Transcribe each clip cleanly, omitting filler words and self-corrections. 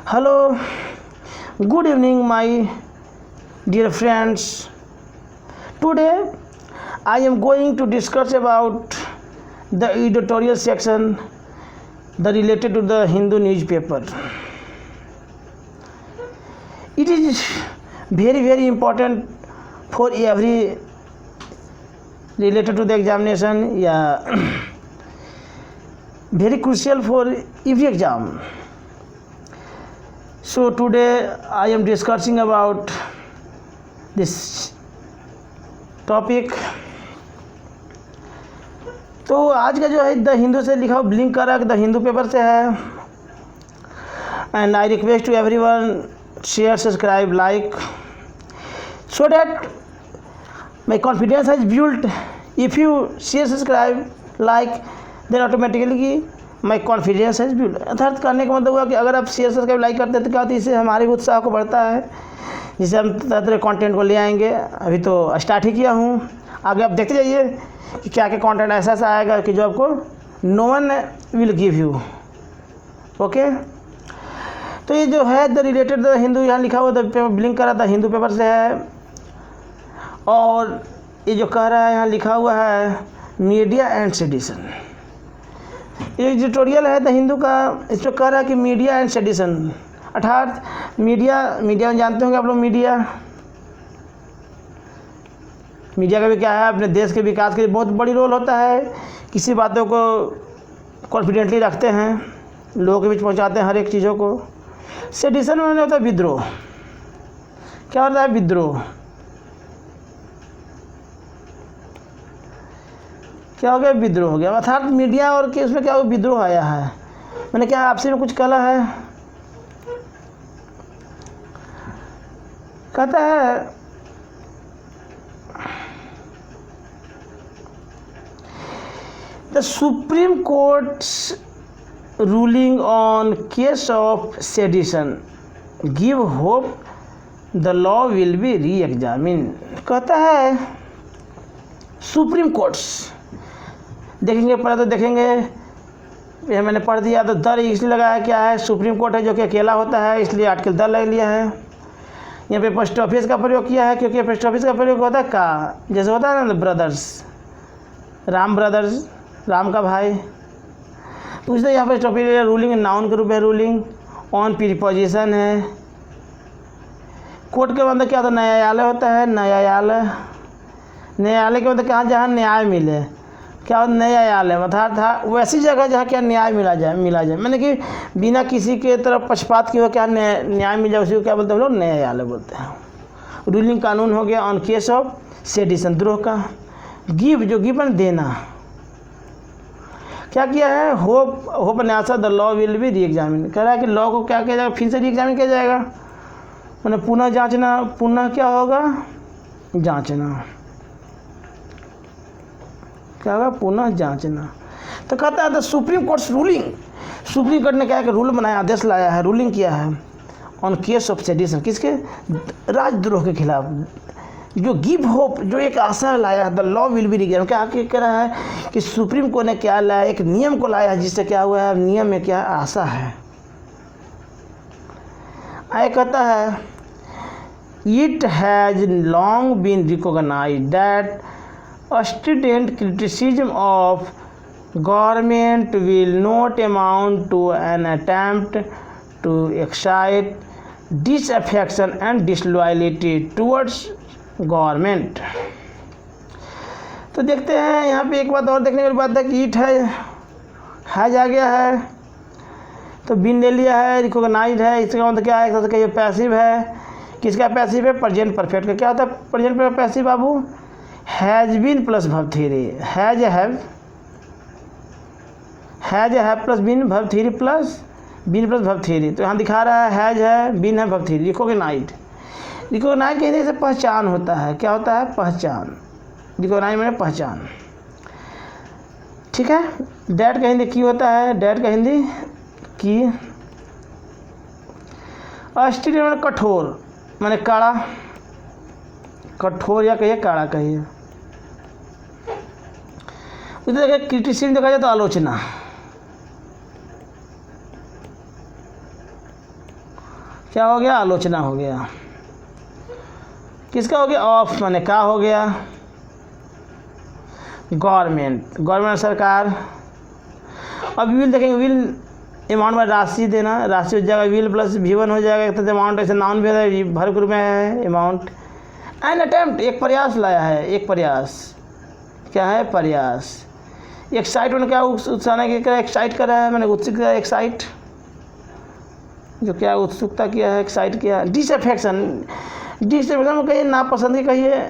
Hello, good evening, my dear friends. Today, I am going to discuss about the editorial section that related to the Hindu newspaper. It is very important for every related to the examination. Yeah, very crucial for every exam. So today I am discussing about this topic. तो आज का जो है the Hindu से लिखा हुआ link कर रहा है, द हिंदू पेपर से है। And I request to everyone share subscribe like so that my confidence has built. If you share subscribe like then automatically my confidence has built. अर्थात करने का मतलब हुआ कि अगर आप शेयर सब्सक्राइब लाइक करते हैं तो क्या होता है, इससे हमारे उत्साह को बढ़ता है, जिससे हम तरह तरह कंटेंट को ले आएंगे। अभी तो स्टार्ट ही किया हूँ, आगे आप देखते जाइए कि क्या क्या कंटेंट ऐसा आएगा कि जो आपको no one will give you. Okay, तो ये जो है द रिलेटेड द हिंदू यहाँ लिखा हुआ द पेपर लिंक करा था हिंदू पेपर से है। और ये जो कह रहा है यहाँ लिखा हुआ है मीडिया एंड सेडिशन। ये एडिटोरियल है द हिंदू का, इस पर कह रहा है कि मीडिया एंड सेडिशन अर्थात मीडिया में जानते होंगे आप लोग। मीडिया का भी क्या है, अपने देश के विकास के लिए बहुत बड़ी रोल होता है। किसी बातों को कॉन्फिडेंटली रखते हैं, लोगों के बीच पहुंचाते हैं हर एक चीज़ों को। सेडिशन में होता है विद्रोह। क्या होता है विद्रोह? क्या हो गया? विद्रोह हो गया। अर्थात मीडिया और के उसमें क्या विद्रोह आया है। मैंने क्या आपसे में कुछ कला है, कहता है the supreme courts ruling on case of sedition give hope the law will be री एग्जामिन। कहता है सुप्रीम कोर्ट्स, देखेंगे पहले तो देखेंगे, ये मैंने पढ़ दिया तो दर इसलिए लगाया क्या है, सुप्रीम कोर्ट है जो कि अकेला होता है, इसलिए आर्टिकल दर लग लिया है। यहाँ पे पोस्ट ऑफिस का प्रयोग किया है क्योंकि पोस्ट ऑफिस का प्रयोग होता है का, जैसे होता है ना ब्रदर्स, ब्रदर्स, राम का भाई। तो इसलिए यहाँ पोस्ट ऑफिस रूलिंग नाउन के रूप में रूलिंग ऑन प्रीपोजिशन है। कोर्ट के मतलब क्या होता है, न्यायालय होता है। न्यायालय के मतलब कहाँ जहाँ न्याय मिले, क्या होता न्यायालय अर्थात वैसी जगह जहाँ क्या न्याय मिला जाए मैंने कि बिना किसी के तरफ पक्षपात किए क्या न्याय मिल जाए, उसी को क्या बोलते हैं हम लोग, न्यायालय बोलते हैं। रूलिंग कानून हो गया ऑन केस ऑफ सेडिशन, द्रोह का। गिव जो गिवन देना, क्या किया है, होप न्यासा the law will be re-examine. कह रहा है कि लॉ को क्या किया जाएगा, फिर से री एग्जामिन किया जाएगा, मैंने पुनः जांचना। पुनः क्या होगा, जांचना। क्या होगा, पुनः जांचना। तो कहता है the supreme courts ruling, supreme court ने क्या है कि रूल बनाया, आदेश लाया है, रूलिंग किया है ऑन केस ऑफ सेडिशन, किसके, राजद्रोह के खिलाफ, जो गिव होप, जो एक आशा लाया the law will B regain. क्या कह रहा है कि सुप्रीम कोर्ट ने क्या लाया, एक नियम को लाया है जिससे क्या हुआ है, नियम में क्या आशा है। आए कहता है it has long been recognised that strident criticism of government will not amount to an attempt to excite disaffection and disloyalty towards government। तो देखते हैं यहाँ पे एक बात और देखने वाली बात है कि इट हैज आ गया है तो बिन ले लिया है, रिकॉग्नाइज्ड है, इसका मतलब क्या है, ये पैसिव है। किसका पैसिव है, प्रेजेंट परफेक्ट का। क्या होता है प्रेजेंट पैसिव बाबू, has been plus verb three, has have plus been verb three plus been plus verb three. तो यहाँ दिखा रहा है हैज है, बीन है, वर्ब थ्री। रिकॉग्नाइज्ड कहने से पहचान होता है। क्या होता है, पहचान। रिकॉग्नाइज मैंने पहचान, ठीक है। डैट का हिंदी की होता है, डैट का हिंदी की। अस्टिड मैंने कठोर, मैंने काड़ा, कठोर या कहिए काड़ा कहिए। उसी तरह क्रिटिसिज्म देखा जाए तो आलोचना, क्या हो गया, आलोचना हो गया। किसका हो गया, ऑफ माने का हो गया, गवर्नमेंट सरकार। अब विल देखेंगे, विल अमाउंट में राशि देना, राशि हो जाएगा विल प्लस V1 हो जाएगा, तो अमाउंट ऐसे नाउन भी है, भर ग्रुप में है अमाउंट। एन अटेम्प्ट, एक प्रयास लाया है, एक प्रयास, क्या है, प्रयास। एक्साइट उन्होंने क्या उत्साह किया, एक्साइट करा है, मैंने उत्सुक किया, एक्साइट जो क्या उत्सुकता किया है, एक्साइट किया। डिसअफेक्शन, डिसअफेक्शन कहिए, नापसंदगी कहिए,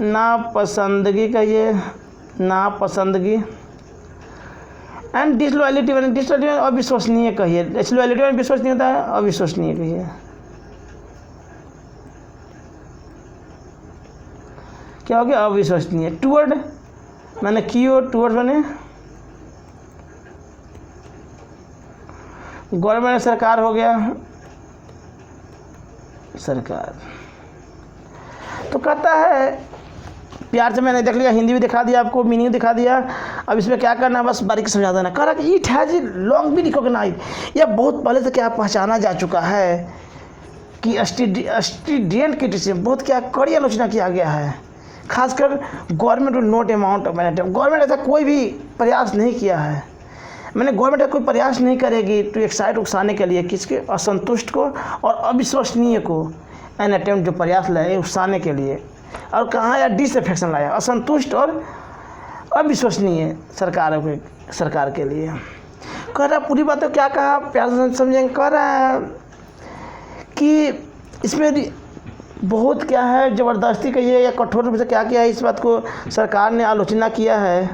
नापसंदगी कहिए, नापसंदगी। एंड डिसलॉयलिटी मैंने डिसलॉयलिटी अविश्वसनीय कहिए, डिसलॉयलिटी में विश्वसनीय होता है, अविश्वसनीय कहिए। क्या हो गया, अविश्वसनीय। टुवर्ड मैंने कियो, टुवर्ड मैंने गवर्नमेंट सरकार हो गया, सरकार। तो कहता है प्यार से मैंने देख लिया, हिंदी भी दिखा दिया आपको, मीनिंग दिखा दिया। अब इसमें क्या करना है, बस बारीकी समझा देना। कह रहा कि it has long be recognise, यह बहुत पहले से क्या पहचाना जा चुका है कि स्टूडेंट की डिसीजन बहुत क्या कड़ी आलोचना किया गया है, खासकर government will note amount of मैंने, गवर्नमेंट ऐसा कोई भी प्रयास नहीं किया है, मैंने गवर्नमेंट कोई प्रयास नहीं करेगी टू एक्साइट उकसाने के लिए किसके, असंतुष्ट को और अविश्वसनीय को। एन अटेम्प्ट जो प्रयास लाए उकसाने के लिए, और कहाँ या डिसअफेक्शन लाया, असंतुष्ट और अविश्वसनीय सरकार के लिए। कह रहा पूरी बात तो क्या कहा, प्यार से समझेंगे। कह रहा है कि इसमें बहुत क्या है, ज़बरदस्ती कहिए या कठोर रूप से क्या किया है, इस बात को सरकार ने आलोचना किया है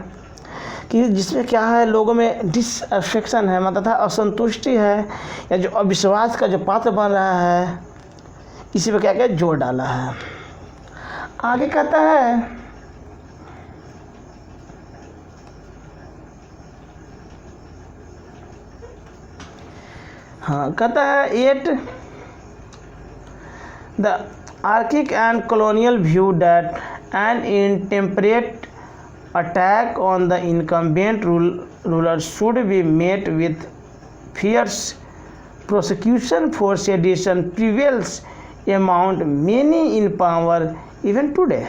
कि जिसमें क्या है, लोगों में डिसअफेक्शन है, मतलब था असंतुष्टि है, या जो अविश्वास का जो पात्र बन रहा है, इसी पर क्या क्या जोर डाला है। आगे कहता है हाँ, कहता है at the archaic and colonial view that an intemperate attack on the incumbent ruler should be met with fierce prosecution for sedition prevails among many in power even today।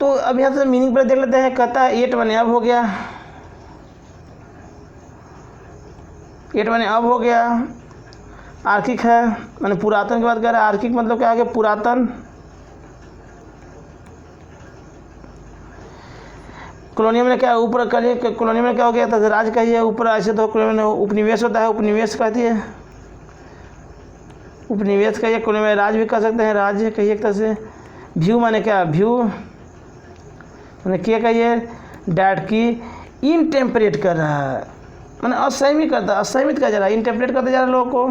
तो अब यहाँ से मीनिंग पर देख लेते हैं। कहता है 8 बने अब हो गया, 8 बने अब हो गया। आर्किक है, मैंने पुरातन की बात कर रहा है। आर्किक मतलब क्या है, पुरातन। कॉलोनियल में क्या ऊपर करिए, कॉलोनियल में क्या हो गया था, राज कहिए ऊपर, ऐसे तो कॉलोनियल में उपनिवेश होता है, उपनिवेश कहती है, उपनिवेश कहिए। कॉलोनियल में राज भी कह सकते हैं, राज्य कहिए एक तरह से। व्यू माने क्या, व्यू मैंने क्या कहिए, डैट की इनटेम्परेट कर रहा है, मैंने असहमित करता, असहमित कर जा रहा है, इनटेम्परेट करते जा रहा है लोगों को,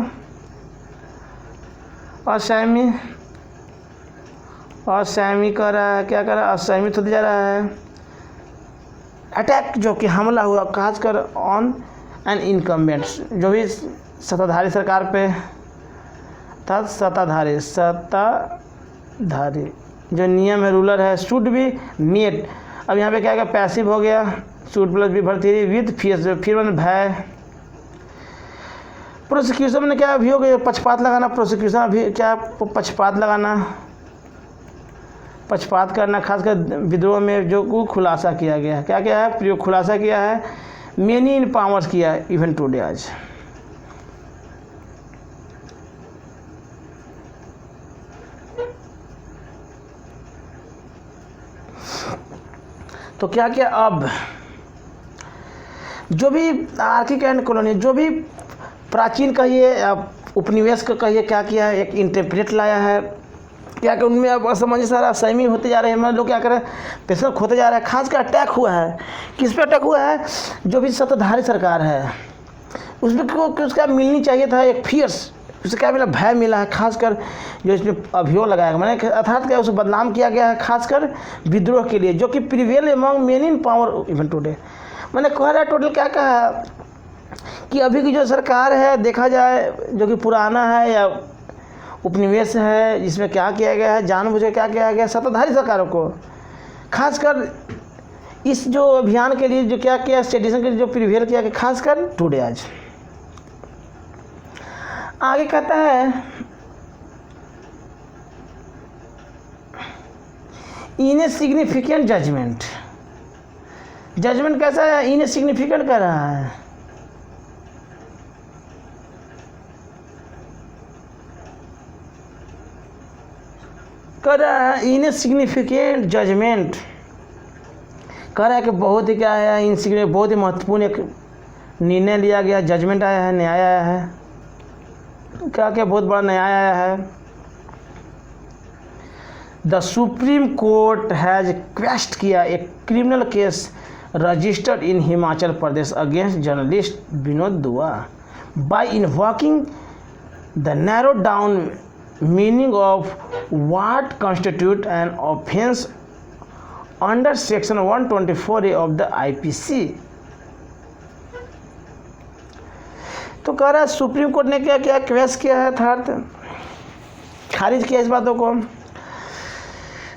असहमित कर रहा है, क्या कर रहा है, असहमित होते जा रहा है। अटैक जो कि हमला हुआ खासकर ऑन एन इनकम्बेंट्स, जो भी सत्ताधारी सरकार पे था, सत्ताधारी जो नियम है, रूलर है, शुड बी मेट। अब यहाँ पे क्या क्या पैसिव हो गया, शुड प्लस बी भर्ती विद फिर मैंने भय। प्रोसिक्यूशन में क्या अभी हो गया, पक्षपात लगाना, प्रोसिक्यूशन अभी क्या, पक्षपात लगाना, पक्षपात करना, खासकर विद्रोह में जो खुलासा किया गया है, क्या क्या है, प्रयोग खुलासा किया है, मेनी इन पावर्स किया है इवन टुडे आज। तो क्या क्या, अब जो भी आर्किक एंड कॉलोनी, जो भी प्राचीन कहिए या उपनिवेश का कहिए, क्या किया है, एक इंटरप्रेट लाया है, क्या कि उनमें अब असमंजस सारा सहमी होते जा रहे हैं, मतलब लोग क्या करें, पेशेंट खोते जा रहे हैं। खास कर अटैक हुआ है, किस पे अटैक हुआ है, जो भी सत्ताधारी सरकार है उसमें को उसका मिलनी चाहिए था एक फियर्स, उसे क्या मिला, भय मिला है। खासकर जो इसमें अभियोग लगाया गया, मैंने अर्थात क्या उसे बदनाम किया गया है, खासकर विद्रोह के लिए, जो कि prevail among many in power even today. मैंने कह रहा है टोटल क्या कहा कि अभी की जो सरकार है, देखा जाए जो कि पुराना है या उपनिवेश है, जिसमें क्या किया गया है, जानबूझ के क्या किया गया, सत्ताधारी सरकारों को खासकर इस जो अभियान के लिए जो क्या किया, सेडिशन के लिए जो प्रिवेल किया गया, खासकर टुडे आज। आगे कहता है इन ए सिग्निफिकेंट जजमेंट। जजमेंट कैसा है? इन ए सिग्निफिकेंट कह रहा है। कर रहा है इन ए सिग्निफिकेंट जजमेंट, कह रहा है कि बहुत ही क्या है, इनसिग्निफिकेंट, बहुत ही महत्वपूर्ण एक निर्णय लिया गया, जजमेंट आया है, न्याय आया है। क्या क्या बहुत बड़ा न्याय आया है। The supreme court has question किया a criminal case registered in Himachal Pradesh against journalist Vinod Dua by invoking the narrow down meaning of what constitute an offence under section 124A of the IPC। तो कह रहा है सुप्रीम कोर्ट ने क्या क्या question किया है, अर्थात खारिज किया इस बातों को।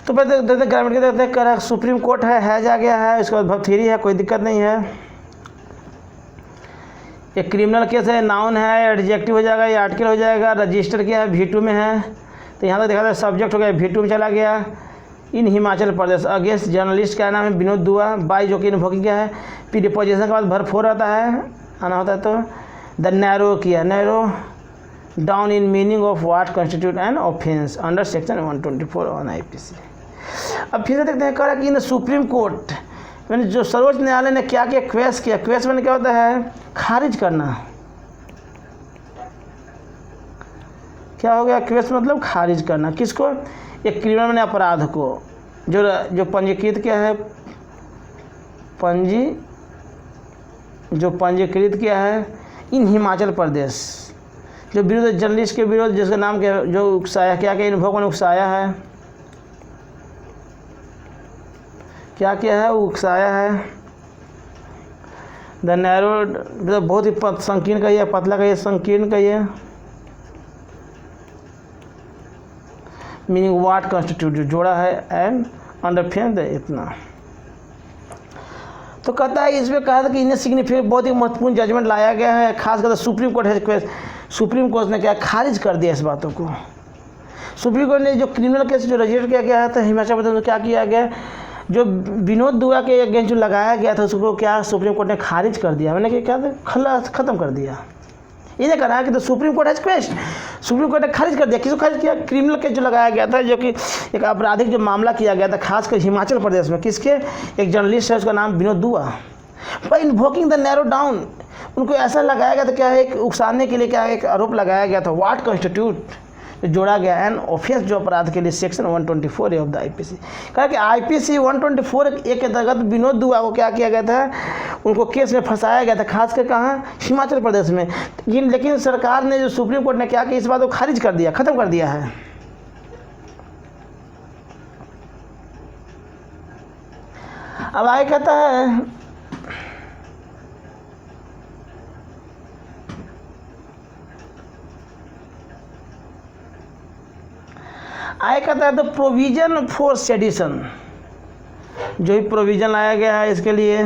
तो पहले देखते ग्रामीण के देखते कह रहा है सुप्रीम कोर्ट है जा गया है, इसके बाद वर्ब थ्री है, कोई दिक्कत नहीं है। ये क्रिमिनल केस है, नाउन है, एडजेक्टिव हो जाएगा, ये आर्टिकल हो जाएगा, रजिस्टर किया है, V2 में है। तो यहाँ तक देखा था सब्जेक्ट हो गया, V2 में चला गया। इन हिमाचल प्रदेश अगेंस्ट जर्नलिस्ट का नाम है विनोद दुआ बाई, जो कि इन्वोकिंग क्या है, प्रीपोजिशन के बाद वर्ब 4 आता है, आना होता है। तो द नैरो किया, narrow down in meaning of what constitute an offence under section 124 on IPC। अब फिर से देखते हैं, कह रहा है कि इन सुप्रीम कोर्ट मैंने जो सर्वोच्च न्यायालय ने क्या क्या क्वेश्चन किया। क्वेश्चन मैंने क्या होता है, खारिज करना। क्या हो गया क्वेश्चन, मतलब खारिज करना। किसको? एक क्रिमिनल मैंने अपराध को, जो पंजीकृत किया है, जो पंजीकृत किया है इन हिमाचल प्रदेश, जो विरोध जर्नलिस्ट के विरोध, जिसका नाम क्या, जो उकसाया, क्या क्या इन्वोक ने उकसाया है, क्या क्या है, उकसाया है। द नैरो मतलब बहुत ही संकीर्ण कहिए, पतला कहिए, संकीर्ण कहिए, मीनिंग व्हाट कॉन्स्टिट्यूट, जो जोड़ा है, एंड अंडर फेंस इतना। तो कहता है इसमें कहा था कि इन्हें सिग्निफिकेंट बहुत ही महत्वपूर्ण जजमेंट लाया गया है, खासकर सुप्रीम कोर्ट है। सुप्रीम कोर्ट ने क्या खारिज कर दिया इस बातों को। सुप्रीम कोर्ट ने जो क्रिमिनल केस जो रजिस्टर किया गया था हिमाचल प्रदेश में, क्या किया गया, जो विनोद दुआ के अगेंस्ट जो लगाया गया था उसको क्या सुप्रीम कोर्ट ने खारिज कर दिया, मैंने क्या ख़त्म कर दिया। इन्हें कहा है कि तो supreme court has question, supreme court ने खारिज कर दिया। किसको खारिज किया? क्रिमिनल केस जो लगाया गया था, जो कि एक आपराधिक जो मामला किया गया था खासकर हिमाचल प्रदेश में। किसके? एक जर्नलिस्ट है, उसका नाम Vinod Dua. By invoking the narrow down, उनको ऐसा लगाया गया था, क्या है, एक उकसाने के लिए क्या एक आरोप लगाया गया था, व्हाट कॉन्स्टिट्यूट जोड़ा गया एन ऑफेंस, जो अपराध के लिए section 124A of the IPC। कहा कि IPC 124A के अंतर्गत विनोद दुआ को क्या किया गया था, उनको केस में फंसाया गया था, खासकर कहाँ, हिमाचल प्रदेश में। लेकिन सरकार ने, जो सुप्रीम कोर्ट ने क्या किया, इस बात को खारिज कर दिया, ख़त्म कर दिया है। अब आगे कहता है कहता है द प्रोविजन फॉर सेडिशन, जो भी प्रोविज़न लाया गया है इसके लिए,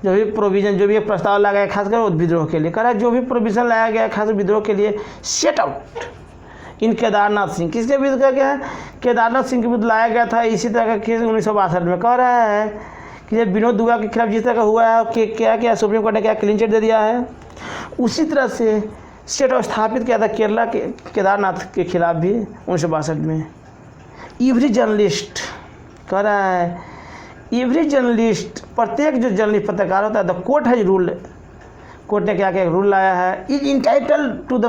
जो भी प्रोविज़न, जो भी एक प्रस्ताव लाया गया है खासकर विद्रोह के लिए, कह रहा है जो भी प्रोविज़न लाया गया है खासकर विद्रोह के लिए, set out in Kedarnath Singh. किसके विरुद्ध का क्या है? केदारनाथ सिंह के विरुद्ध लाया गया था। इसी तरह का केस 1962 में। कह रहा है कि जब विनोद दुआ के खिलाफ जिस तरह का हुआ है कि क्या सुप्रीम कोर्ट ने क्या क्लीन चिट दे दिया है, उसी तरह से स्टेट स्थापित किया था केरला के केदारनाथ के खिलाफ भी 1962 में। एवरी जर्नलिस्ट, कह रहा है एवरी जर्नलिस्ट, प्रत्येक जो जर्नलिस्ट पत्रकार होता है, the court has rule, court ने क्या क्या रूल लाया है, is entitle to the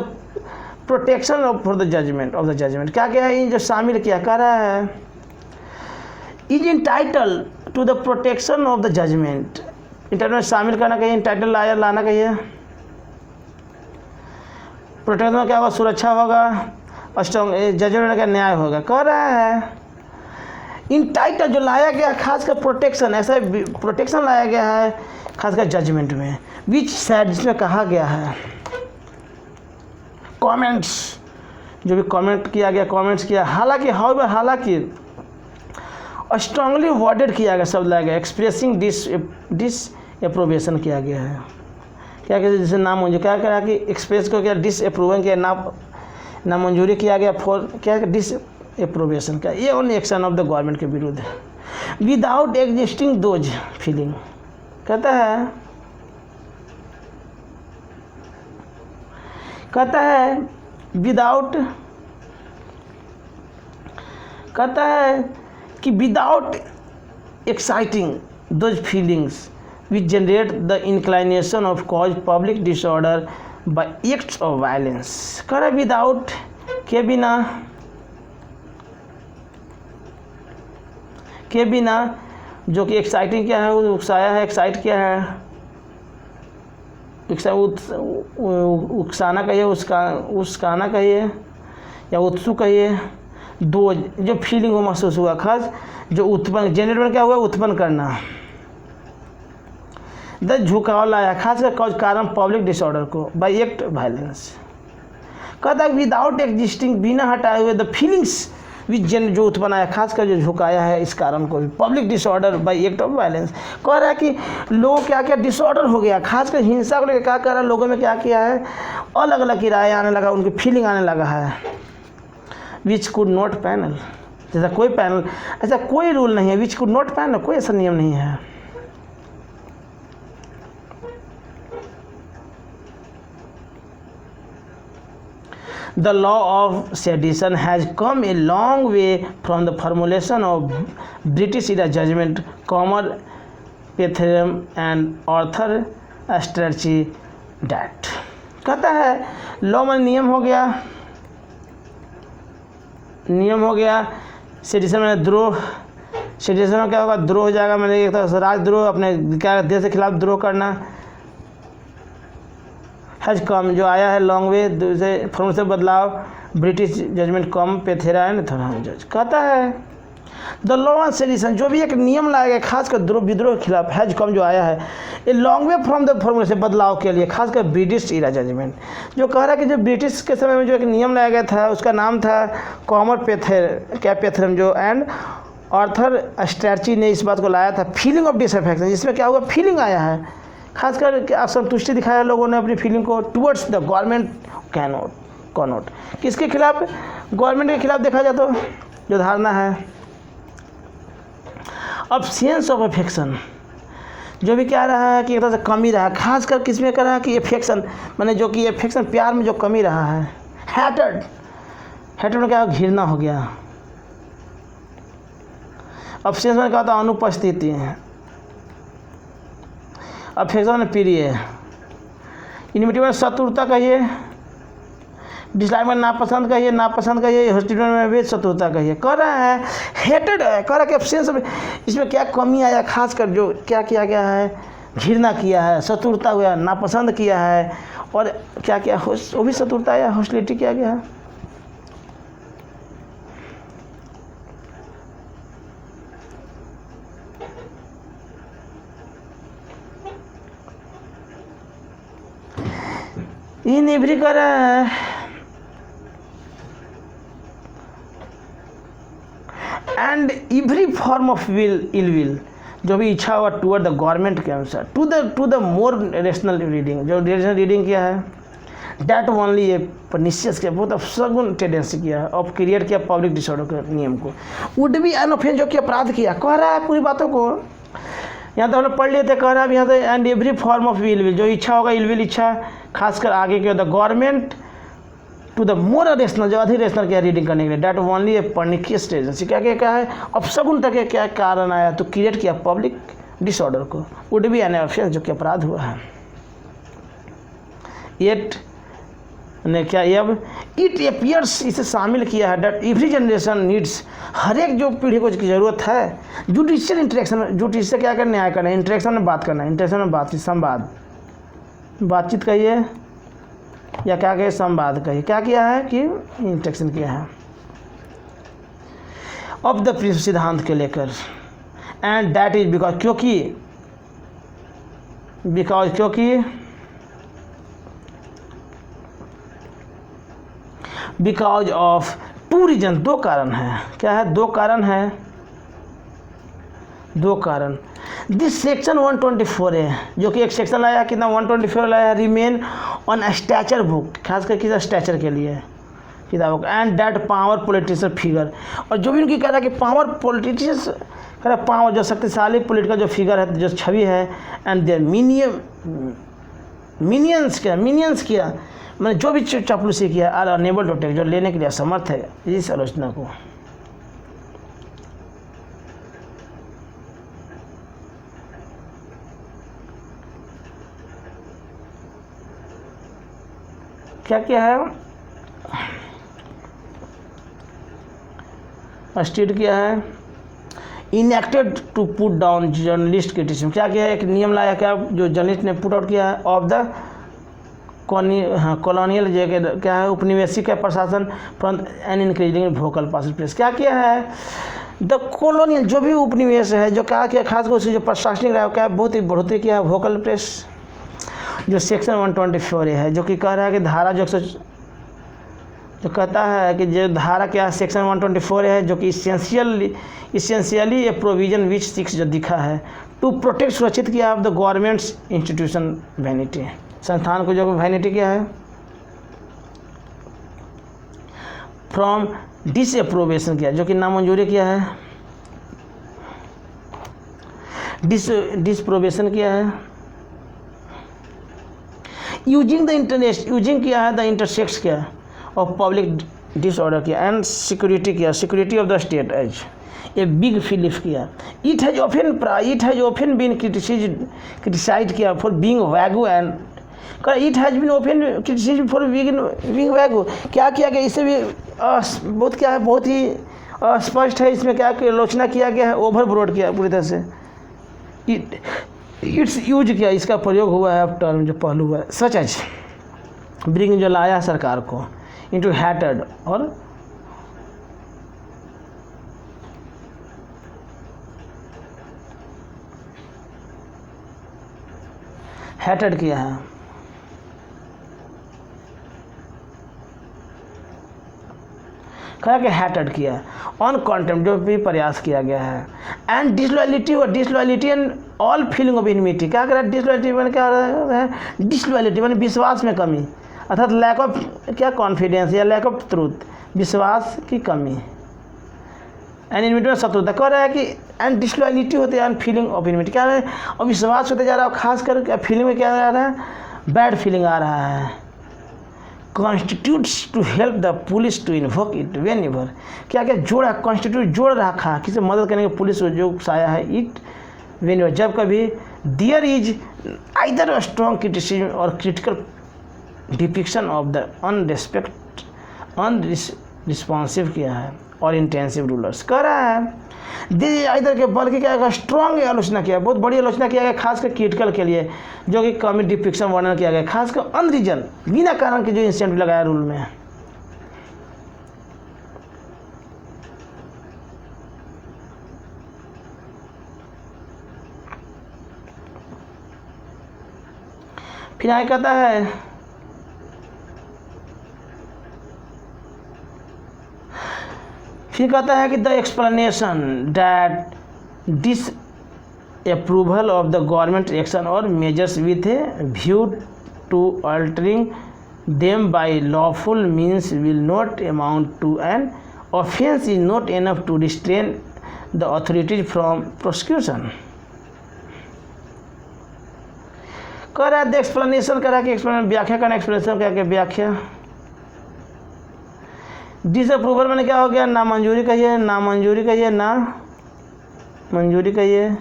protection of for the judgment of the judgment. क्या क्या है जो शामिल किया, कह रहा है is entitle to the protection of the judgment. Entitle शामिल करना कहिए, इंटाइटल लाना कहिए। प्रोटेक्शन में क्या होगा, सुरक्षा होगा, स्ट्रॉन्ग जजमेंट का न्याय होगा। कह रहा है इन टाइटल जो लाया गया खासकर प्रोटेक्शन, ऐसा प्रोटेक्शन लाया गया है खासकर जजमेंट में, विच साइड, जिसमें कहा गया है कमेंट्स, जो भी कमेंट किया गया, कमेंट्स किया, हालांकि स्ट्रांगली वर्डेड किया गया, शब्द लाया गया, एक्सप्रेसिंग डिस अप्रोवेशन किया गया है। क्या कहते जैसे नामंजूर क्या करा कि एक्सप्रेस को क्या डिसअप्रूवल किया, नामंजूरी किया गया फॉर क्या डिसअप्रोवेशन का, ये only action of the government के विरुद्ध है। विदाउट एग्जिस्टिंग दोज फीलिंग कहता है विदाउट, कहता है कि without exciting those feelings which generate the inclination of cause public disorder by acts of violence. कह रहा विदाउट के बिना जो कि एक्साइटिंग क्या है, उकसाया है, एक्साइट क्या है, उकसाना कहिए, उसकाना कहिए या उत्सुक कहिए, दो जो फीलिंग को महसूस हुआ, खास जो उत्पन्न जनरेट में क्या हुआ, उत्पन्न करना, द झुकाव लाया खास कर कारण पब्लिक डिसऑर्डर को बाय एक्ट वायलेंस। कहता है विदाउट एग्जिस्टिंग बिना हटाए हुए द फीलिंग्स विच जो उत्पन्न आया खासकर जो झुकाया है इस कारण को भी public disorder bye act of violence. कह रहा है कि लोग क्या क्या डिसऑर्डर हो गया, खासकर हिंसा को लेकर क्या कर रहा है, लोगों में क्या किया है, अलग अलग किराए आने लगा, उनकी फीलिंग आने लगा है, विच कुड नॉट पैनल, जैसा कोई पैनल ऐसा कोई रूल नहीं है, विच कुड नॉट पैनल कोई ऐसा नियम नहीं है। The law of sedition has come a long way from the formulation of British era judgment, Commer, Petherem and Arthur Strachey that। कहता है लॉ में नियम हो गया, सेडिशन में द्रोह, सेडिशन में क्या होगा, द्रोह हो जाएगा, मैंने एक तो राजद्रोह, अपने क्या देश के खिलाफ द्रोह करना, हैज कम जो आया है लॉन्ग वे, दूसरे फॉर्म से बदलाव, ब्रिटिश जजमेंट कम पेथेरा एंड जज। कहता है द लॉ ऑन सेडिशन जो भी एक नियम लाया गया खासकर विद्रोह के खिलाफ, हैज कम जो आया है ये लॉन्ग वे फ्रॉम द फॉर्मूले से बदलाव के लिए, खासकर ब्रिटिश इरा जजमेंट जो कह रहा है कि जो ब्रिटिश के समय में जो एक नियम लाया गया था उसका नाम था कॉमर पेथरम जो एंड आर्थर स्ट्रैची ने इस बात को लाया था, फीलिंग ऑफ डिसअफेक्शन, जिसमें क्या हुआ फीलिंग आया है, खासकर असंतुष्टि दिखाया लोगों ने अपनी फीलिंग को टुवर्ड्स द गवर्नमेंट कैनॉट किसके खिलाफ, गवर्नमेंट के खिलाफ देखा जाए तो जो धारणा है अब सेंस ऑफ अफेक्शन जो भी क्या रहा है कि एक तरह से कमी रहा है, खासकर किस में कर रहा है कि अफेक्शन माने जो कि अफेक्शन प्यार में जो कमी रहा है, हैटेड में क्या घृणा हो गया, अब सेंस में क्या होता है अनुपस्थिति, अफेक्शन में प्रिय, इनविटी में शत्रुता कहिए, डिसलाइक में नापसंद कहिए, हॉस्टिलिटी में भी शत्रुता कहिए। कह रहा है हेटेड है, कह रहा है कि एब्सेंस में इसमें क्या कमी आया, खासकर जो क्या किया गया है, घृणा किया है, शत्रुता हुआ, नापसंद किया है, और क्या किया वो भी शत्रुता या हॉस्टिलिटी किया गया है। इन एवरी कर and every form of ill will जो भी इच्छा हुआ टूवर्ड द गवर्नमेंट के अनुसार to the more rational reading जो रेशनल रीडिंग किया है डैट ओनली ये परनिशियस किया बहुत सगुन टेंडेंसी किया है और क्रिएट किया पब्लिक डिसऑर्डर के नियम को, वुड बी एन ऑफेंस जो कि अपराध किया। कह रहा है पूरी बातों को यहाँ तो हम लोग पढ़ लेते, कह रहा है यहाँ से and every form of ill will जो इच्छा होगा इल विल इच्छा, खासकर आगे के the government to the more rational जो अधिक रेशनल क्या रीडिंग करने के लिए that only a pernicious tendency क्या क्या है अपशगुन तक क्या कारण आया तो क्रिएट किया पब्लिक डिसऑर्डर को, वुड बी एन ऑफेंस जो कि अपराध हुआ है। येट ने क्या अब इट अपियर्स इसे शामिल किया है डेट एवरी जनरेशन नीड्स हर एक जो पीढ़ी को ज़रूरत है जुडिशियल इंटरेक्शन, जुडिश से क्या करना न्याय करना, इंटरेक्शन में बात करना, इंटरेक्शन में बातचीत संवाद बातचीत कहिए या क्या कहिए संवाद कहिए, क्या किया है कि इंटरेक्शन किया है ऑफ द प्रिंसिपल सिद्धांत के लेकर and that is because of two reason दो कारण है, क्या है दो कारण है, दो कारण दिस सेक्शन 124 है, जो कि एक सेक्शन लाया कितना 124 लाया, रिमेन ऑन स्टैचर बुक, खासकर किस स्टैचर के लिए किताबों का, and that power politician figure, और जो भी उनकी कह रहा है कि पावर पॉलिटिशियंस कह रहा है पावर जो शक्तिशाली पॉलिटिकल जो फिगर है जो छवि है, एंड देयर मिनियंस किया मैंने जो भी चापलूसी किया आर अनेबल टू टेक, जो लेने के लिए असमर्थ है इस आलोचना को। क्या क्या है स्टेट किया है, enacted to put down journalist criticism, क्या किया है एक नियम लाया क्या जो जर्नलिस्ट ने पुट आउट किया है, ऑफ द कॉलोनियल जो क्या है उपनिवेशी का प्रशासन from an increasing vocal passive press, क्या किया है द कॉलोनियल जो भी उपनिवेश है जो क्या किया खासकर उसकी जो प्रशासनिक रहा है क्या बहुत ही बढ़ोतरी किया है वोकल प्रेस, जो सेक्शन 124 है जो कि कह रहा है कि धारा जो कहता है कि जो धारा क्या सेक्शन 124 है जो कि इसेंशियली ए प्रोविजन विच सिक्स जो दिखा है टू प्रोटेक्ट सुरक्षित किया of the governments institution vanity, संस्थान को जो वैनिटी क्या है फ्रॉम डिसअप्रोवेशन किया जो कि नामंजूरी किया है, डिसप्रोवेशन किया है, यूजिंग किया है द इंटरसेक्ट्स किया ऑफ पब्लिक डिसऑर्डर किया, एंड सिक्योरिटी किया security of the state as a big fillip किया, it has often been criticised किया for being vague, and it has been often criticised for being vague, क्या किया गया इससे भी बहुत क्या है बहुत ही स्पष्ट है, इसमें क्या आलोचना किया गया है ओवरब्रोड किया पूरी तरह से, इट्स यूज किया इसका प्रयोग हुआ है अब टर्म जो पहलू हुआ है सच एज ब्रिंग जो लाया सरकार को इनटू हैटेड और हैटेड किया है, कहा कि हैटेड किया है ऑन कॉन्टेम्प्ट जो भी प्रयास किया गया है, and disloyalty and all feeling of enmity, क्या कर रहा है डिसलॉयलिटी मैंने क्या है डिसलॉयलिटी मैंने विश्वास में कमी अर्थात लैक ऑफ क्या कॉन्फिडेंस या लैक ऑफ ट्रूथ विश्वास की कमी, एंड इनमिटी में शत्रुता कह रहा है कि एंड डिसलॉयलिटी होते हैं एंड फीलिंग ऑफ इनमिटी क्या है और विश्वास होते जा रहा है खास कर फीलिंग में क्या आ रहा है बैड फीलिंग आ रहा है, constitutes to help the police to invoke it whenever, क्या क्या जोड़ा कॉन्स्टिट्यूट जोड़ रखा किसी मदद करने के पुलिस को जो उकसाया है इट वेन एवर जब कभी there is either strong criticism और critical depiction of the unresponsive किया है और इंटेंसिव रूलर्स कह रहा है दे आइदर के बल्कि क्या स्ट्रॉन्ग आलोचना किया बहुत बड़ी आलोचना किया गया खासकर क्रिटिकल के लिए जो कि कमी डिपिक्शन वर्णन किया गया खासकर अनरीजन बिना कारण के जो इंसेंटिव लगाया रूल में, फिर आगे कहता है कि the explanation that this approval of the government action और measures with a view to altering them by lawful means will not amount to an offence is not enough to restrain the authorities from prosecution, कह रहा है the explanation कह रहा है कि explanation व्याख्या करना एक्सप्लेनेशन क्या व्याख्या डिसअप्रूवल मैंने क्या हो गया नामंजूरी कहिए ना मंजूरी कहिए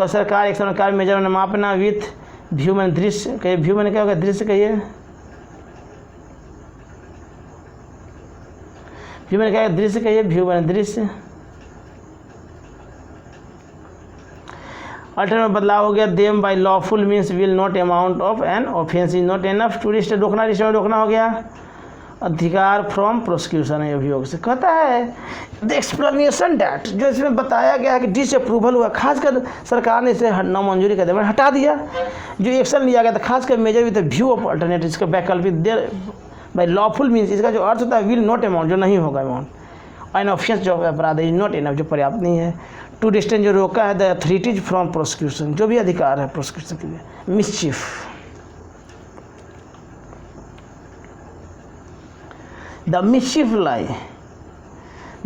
सरकार एक सरकार मेजर मैंने मापना विथ व्यू मैंने दृश्य कहिए व्यू मैंने क्या होगा दृश्य कहिए व्यू मैंने क्या दृश्य कहिए व्यू मैंने दृश्य अल्टर में बदलाव हो गया them by lawful means will not amount of an offence is not enough to रोकना हो गया अधिकार फ्रॉम प्रोसिक्यूशन है अभियोग से, कहता है द एक्सप्लेनेशन डैट जो इसमें बताया गया है कि डिसअप्रूवल हुआ खासकर सरकार ने इसे नामंजूरी कर दिया हटा दिया जो एक्शन लिया गया था खासकर major with view of alternative इसका वैकल्पिक देर बाय लॉफुल मीन्स इसका जो अर्थ होता है विल नॉट अमाउंट जो नहीं होगा अमाउंट एन ऑफेंस जो अपराध इज नॉट इनफ, जो पर्याप्त नहीं है। टू डिस्टेंस जो रोका है द अथॉरिटीज फ्रॉम प्रोसिक्यूशन, जो भी अधिकार है प्रोसिक्यूशन के लिए। मिसचिफ, द मिसचिफ लाई,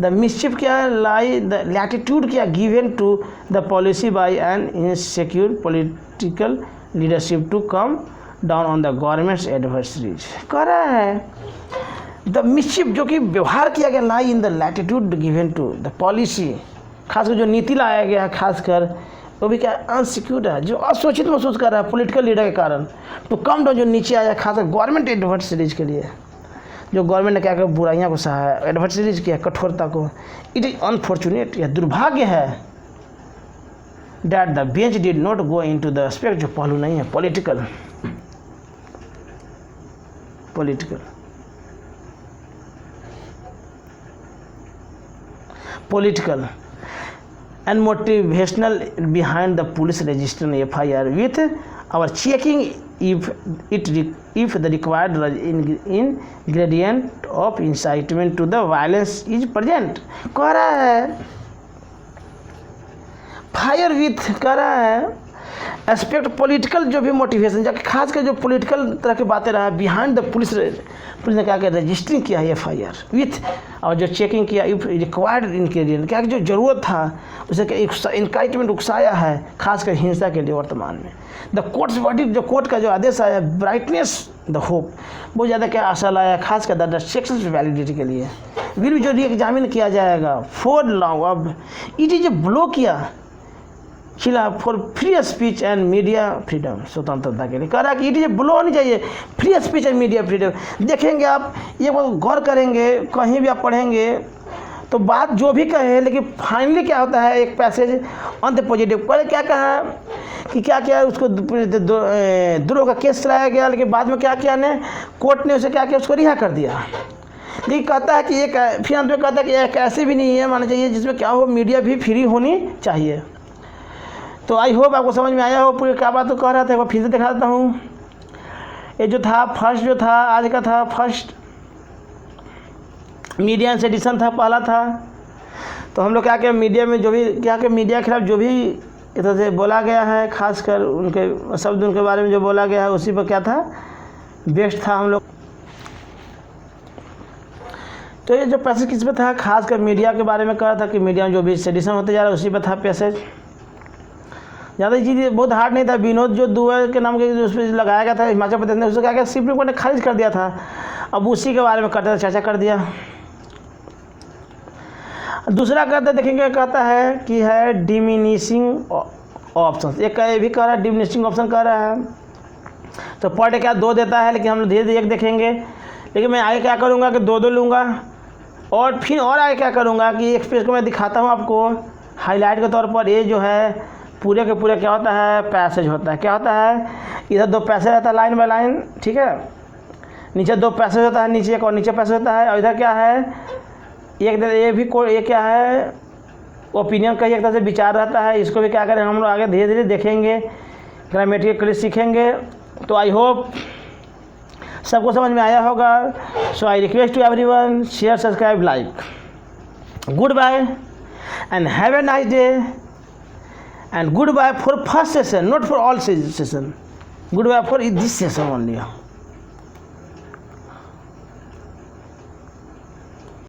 द मिसचिफ क्या है, लाई द लैटिट्यूड क्या given to the policy by an insecure political leadership to come down on the government's adversaries. कह रहा है द मिसचिफ जो कि व्यवहार किया गया, lie in the latitude given to the policy, खासकर जो नीति लाया गया है खासकर, वो भी क्या अनसिक्योर है, जो असुरक्षित महसूस कर रहा है पॉलिटिकल लीडर के कारण, टू कम डाउन जो नीचे आया खासकर गवर्नमेंट एडवर्सरीज के लिए, जो गवर्नमेंट ने क्या क्या बुराइयाँ को सहा है, एडवर्सरीज किया कठोरता को। इट इज अनफॉर्चुनेट, यह दुर्भाग्य है that the bench did not go into the aspect, जो पहलू नहीं है political and motivational behind the police register FIR with our checking if the required ingredient of incitement to the violence is present। कह रहा है fire with, कह रहा है एस्पेक्ट पॉलिटिकल जो भी मोटिवेशन, जाके खास कर जो पॉलिटिकल तरह की बातें रहा बिहाइंड द पुलिस ने क्या किया, रजिस्टरिंग किया FIR विथ, और जो चेकिंग किया इफ रिक्वायर्ड इंग्रेडिएंट, क्या जो ज़रूरत था उसे इंकाइटमेंट उकसाया है खासकर हिंसा के लिए वर्तमान में। द कोर्ट्स वर्डिक्ट, जो कोर्ट का जो आदेश आया, ब्राइटनेस द होप, बहुत ज़्यादा क्या आशा लाया खासकर द सेक्शन वैलिडिटी के लिए। विल जो रीएग्जामिन किया जाएगा फॉर लॉ, अब इट इज ब्लो किया खिलाफ for free speech and media freedom, स्वतंत्रता के लिए। कह रहा है कि इट ब्लो होनी चाहिए free speech and media freedom. देखेंगे आप, ये गौर करेंगे, कहीं भी आप पढ़ेंगे तो बात जो भी कहे, लेकिन फाइनली क्या होता है, एक पैसेज ऑन द पॉजिटिव। पहले क्या कहा कि क्या किया, उसको द्रोह का केस चलाया गया, लेकिन बाद में क्या किया ने, कोर्ट ने उसे क्या किया, उसको रिहा कर दिया। लेकिन कहता है कि एक फिर अंत में कहता है कि एक ऐसे भी नहीं है माना चाहिए जिसमें क्या हो, मीडिया भी फ्री होनी चाहिए। तो आई होप आपको समझ में आया हो पूरी क्या बात तो कह रहा था। एक फिर से दिखा देता हूँ। ये जो था फर्स्ट, जो था आज का था फर्स्ट मीडिया एडिशन था, पहला था। तो हम लोग क्या क्या मीडिया में जो भी क्या क्या मीडिया के खिलाफ जो भी इधर से बोला गया है, खासकर उनके शब्द उनके बारे में जो बोला गया है, उसी पर क्या था बेस्ट था हम लोग। तो ये जो पैसेज किस पे था, खासकर मीडिया के बारे में कह रहा था कि मीडिया में जो भी एडिशन होते जा रहा है उसी पर था पैसेज। ज़्यादा चीज़ बहुत हार्ड नहीं था। विनोद जो दुआ के नाम के उस पर लगाया गया था हिमाचल प्रदेश ने, उसको क्या क्या सुप्रीम कोर्ट ने खारिज कर दिया था। अब उसी के बारे में करते चर्चा कर दिया। दूसरा कहते देखेंगे, कहता है कि है डिमिनिशिंग ऑप्शन, एक ये भी कह रहा है डिमिनिशिंग ऑप्शन कह रहा है। तो पर डे क्या 2 देता है, लेकिन हम लोग धीरे धीरे 1 देखेंगे। लेकिन मैं आगे क्या करूँगा कि 2 लूँगा, और फिर और आगे क्या करूँगा कि एक पेज को मैं दिखाता हूँ आपको हाईलाइट के तौर पर। ये जो है पूरे के पूरे क्या होता है, पैसेज होता है। क्या होता है, इधर 2 पैसेज रहता है लाइन बाय लाइन, ठीक है, नीचे 2 पैसेज होता है, नीचे एक और नीचे पैसेज होता है, और इधर क्या है एक ये भी ये क्या है ओपिनियन का एक तरह से विचार रहता है। इसको भी क्या करें हम लोग आगे धीरे धीरे देखेंगे, ग्रामेटिकली सीखेंगे। तो आई होप सबको समझ में आया होगा। So I request to everyone, share, subscribe, like. Good bye and have a nice day, and goodbye for first session, not for all session. Goodbye for this session only.